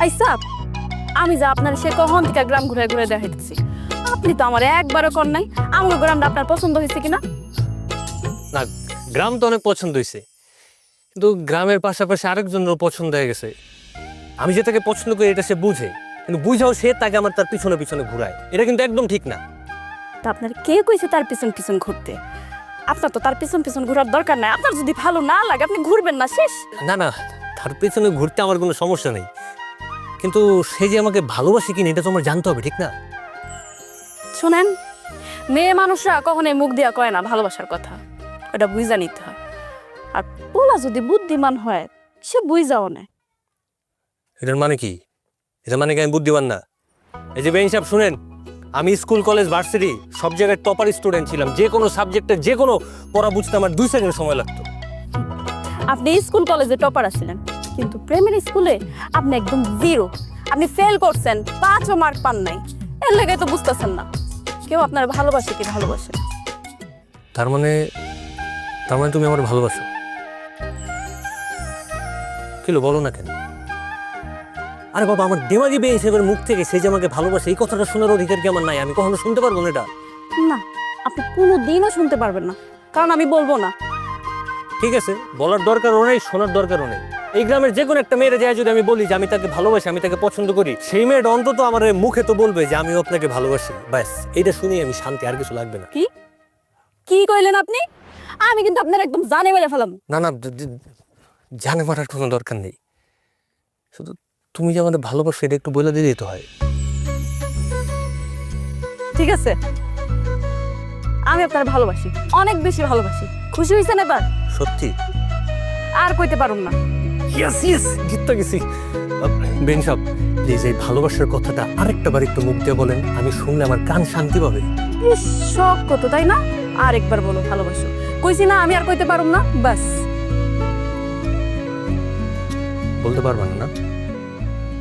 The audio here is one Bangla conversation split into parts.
আইসা আমি যা আপনার সে কখন থেকে গ্রাম ঘুরে ঘুরে দেখাইতেছি, আপনি তো আমার একবারও কর নাই আমার গ্রামটা আপনার পছন্দ হয়েছে কিনা। না, গ্রাম তো অনেক পছন্দ হয়েছে, কিন্তু গ্রামের পাশাপাশি আরেকজনেরও পছন্দ হয়ে গেছে। আমি যে তাকে পছন্দ করি এটা সে বুঝে, কিন্তু বুঝাও সে তাকে আমার তার পিছনে পিছনে ঘুরায়। এটা কিন্তু একদম ঠিক না। তা আপনার কে কইছে তার পিছন পিছন ঘুরতে? আপনার তো তার পিছন পিছন ঘোরার দরকার নাই। আপনার যদি ভালো না লাগে আপনি ঘুরবেন না, শেষ। না না, তার পেছনে ঘুরতে আমার কোনো সমস্যা নেই, কিন্তু সে যে আমাকে ভালোবাসে কিনা এটা তো আমার জানতে হবে, ঠিক না? শোনেন, মেয়ে মানুষরা কখনোই মুখ দিয়া কয় না ভালোবাসার কথা, ওটা বুঝা নিতে হয়। আর পোলা যদি বুদ্ধিমান হয় সে বুঝাও না। এটার মানে কি? এটা মানে কি আমি বুদ্ধিমান না? এই যে বেইন সাহেব শুনেন, আমি স্কুল কলেজ ভার্সিটি সব জায়গায় টপার স্টুডেন্ট ছিলাম। যে কোনো সাবজেক্টে যে কোনো পড়া বুঝতে আমার 2 সেকেন্ড সময় লাগতো। আপনি স্কুল কলেজে টপার আছিলেন, কিন্তু প্রেমের স্কুলে আপনি একদম জিরো। আপনি ফেল করছেন, 5ও মার্ক পান নাই। এর লেগে তো বুঝতেছেন না কেউ আপনার ভালোবাসে কি ভালোবাসে। তার মানে তুমি আমার ভালোবাসো? কিলো বলো না কেন? আরে বাবা, আমার দেমাগি বেয়ে হিসেবের মুখ থেকে সে যে আমাকে ভালোবাসে এই কথাটা শোনার অধিকার কি আমার নাই? আমি কখনো শুনতে পারবো না এটা। না, আপনি কোনোদিনও শুনতে পারবেন না, কারণ আমি বলবো না। ঠিক আছে, বলার দরকারও নেই, শোনার দরকারও নেই। এই গ্রামের যে কোনো একটা মেয়েরা যায় যদি আমি বলি যে আমি তাকে ভালোবাসি, আমি তাকে পছন্দ করি, সেই মেয়েটা অন্তত আমার মুখে তো বলবে যে আমিও আপনাকে ভালোবাসি। ব্যাস, এইটা শুনেই আমি শান্তি, আর কিছু লাগবে না। কি কি কইলেন আপনি? আমি কিন্তু আপনার একদম জানে মেরে ফেলাম। না না, জানে মারার কোনো দরকার নেই, শুধু তুমি যে আমাদের ভালোবাসো এটা একটু বলে দিলেই তো হয়। ঠিক আছে, আমি আপনার ভালোবাসি, অনেক বেশি ভালোবাসি। খুশি হয়েছেন এবার? সত্যি? আর কইতে পারুম না। ইয়েস ইয়েস, জিততে গেছি। বেন সাহেব, প্লিজ এই ভালোবাসার কথাটা আরেকটা বার একটু মুখ দিয়ে বলেন, আমি শুনলে আমার কান শান্তি পাবে। ইস, শখ কত, তাই না? আর একবার বলো ভালোবাসো। কইছি না আমি আর কইতে পারুম না, বাস। বলতে পারবেন না?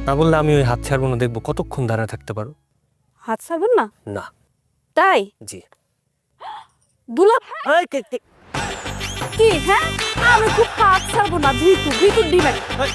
না বললে আমি ওই হাত ছাড়বো না, দেখবো কতক্ষণ দাঁড়ায় থাকতে পারো। হাত ছাড়বেন না? না। তাই? জি। দুলা এই, কি? হ্যাঁ, আমি খুব হাত ছাড়বো না, ভিতু ভিতু দিবেন। এই,